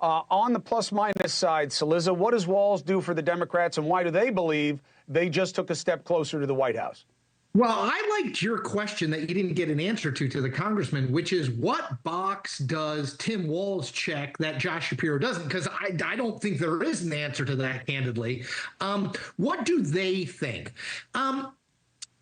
On the plus-minus side, Cillizza, what does Walz do for the Democrats, and why do they believe they just took a step closer to the White House? Well, I liked your question that you didn't get an answer to the congressman, which is what box does Tim Walz check that Josh Shapiro doesn't? Because I don't think there is an answer to that, candidly. What do they think?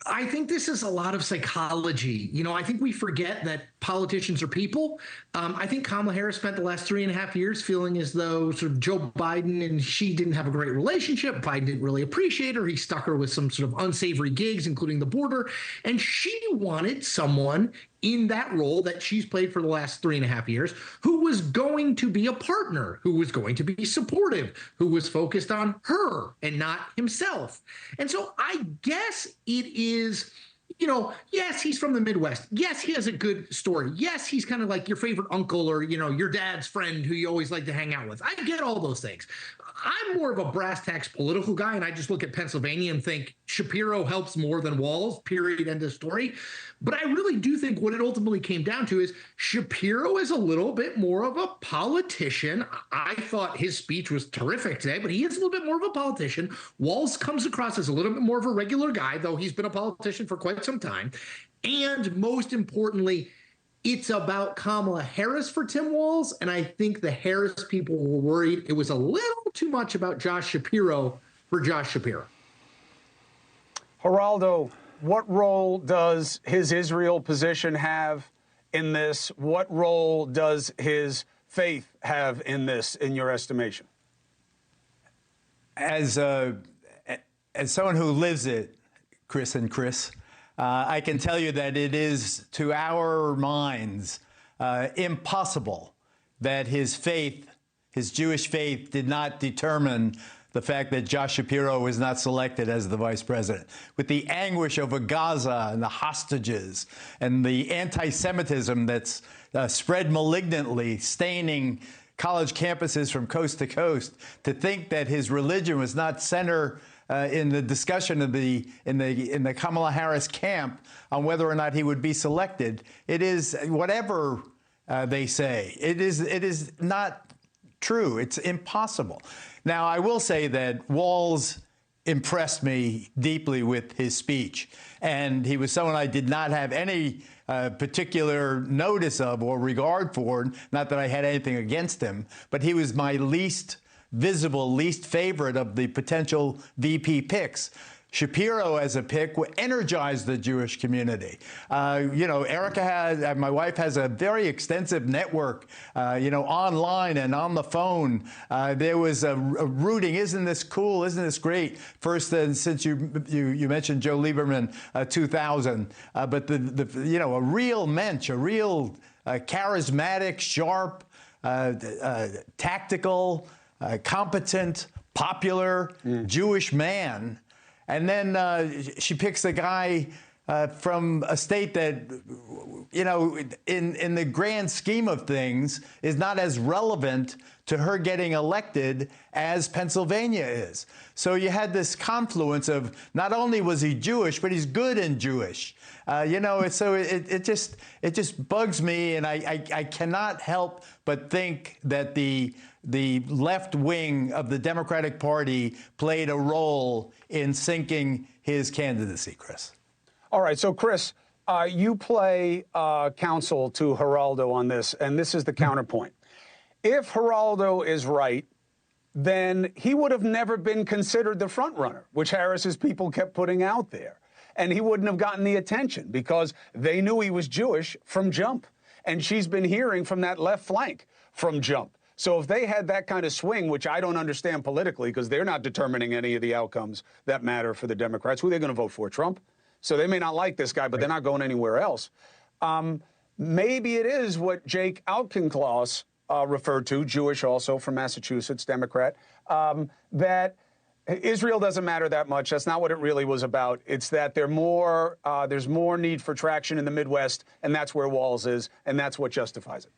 I think this is a lot of psychology. You know, I think we forget that politicians are people. I think Kamala Harris spent the last 3.5 years feeling as though sort of Joe Biden and she didn't have a great relationship. Biden didn't really appreciate her. He stuck her with some sort of unsavory gigs, including the border. And she wanted someone in that role that she's played for the last 3.5 years, who was going to be a partner, who was going to be supportive, who was focused on her and not himself. And so I guess it is, you know, yes, he's from the Midwest. Yes, he has a good story. Yes, he's kind of like your favorite uncle or, you know, your dad's friend who you always like to hang out with. I get all those things. I'm more of a brass tacks political guy, and I just look at Pennsylvania and think Shapiro helps more than Walz, period, end of story. But I really do think what it ultimately came down to is Shapiro is a little bit more of a politician. I thought his speech was terrific today, but he is a little bit more of a politician. Walz comes across as a little bit more of a regular guy, though he's been a politician for quite some time. And most importantly, it's about Kamala Harris for Tim Walz, and I think the Harris people were worried it was a little too much about Josh Shapiro for Josh Shapiro. Geraldo, what role does his Israel position have in this? What role does his faith have in this, in your estimation? As someone who lives it, Chris, I can tell you that it is, to our minds, impossible that his faith, his Jewish faith, did not determine the fact that Josh Shapiro was not selected as the vice president. With the anguish over Gaza and the hostages and the anti-Semitism that's spread malignantly, staining college campuses from coast to coast, to think that his religion was not center in the discussion of in the Kamala Harris camp on whether or not he would be selected, it is whatever they say. It is not true. It's impossible. Now, I will say that Walz impressed me deeply with his speech, and he was someone I did not have any particular notice of or regard for. Not that I had anything against him, but he was my least visible, least favorite of the potential VP picks. Shapiro as a pick would energize the Jewish community. You know, Erica my wife has a very extensive network, you know, online and on the phone. There was a rooting, isn't this cool, isn't this great? First, since you mentioned Joe Lieberman, 2000, but you know, a real mensch, a real charismatic, sharp, tactical, competent, popular Jewish man. And then she picks a guy from a state that, you know, in the grand scheme of things, is not as relevant to her getting elected as Pennsylvania is. So you had this confluence of not only was he Jewish, but he's good and Jewish. You know, so it just bugs me, and I cannot help but think that the left wing of the Democratic Party played a role in sinking his candidacy, Chris. All right, so Chris, you play counsel to Geraldo on this, and this is the counterpoint. If Geraldo is right, then he would have never been considered the front runner, which Harris's people kept putting out there. And he wouldn't have gotten the attention because they knew he was Jewish from jump. And she's been hearing from that left flank from jump. So if they had that kind of swing, which I don't understand politically because they're not determining any of the outcomes that matter for the Democrats, who they're going to vote for, Trump. So they may not like this guy, but they're not going anywhere else. Maybe it is what Jake Auchincloss referred to, Jewish also from Massachusetts, Democrat, that Israel doesn't matter that much. That's not what it really was about. It's that there's more need for traction in the Midwest, and that's where Walz is, and that's what justifies it.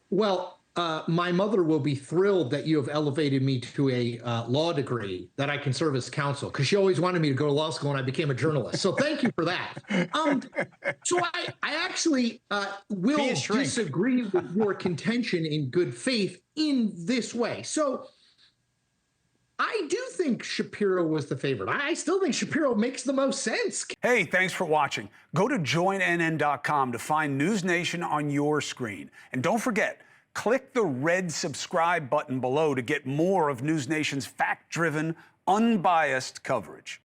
Well, my mother will be thrilled that you have elevated me to a law degree that I can serve as counsel, because she always wanted me to go to law school and I became a journalist. So thank you for that. So I actually will disagree with your contention in good faith in this way. So I do think Shapiro was the favorite. I still think Shapiro makes the most sense. Hey, thanks for watching. Go to joinnn.com to find NewsNation on your screen. And don't forget, click the red subscribe button below to get more of NewsNation's fact-driven, unbiased coverage.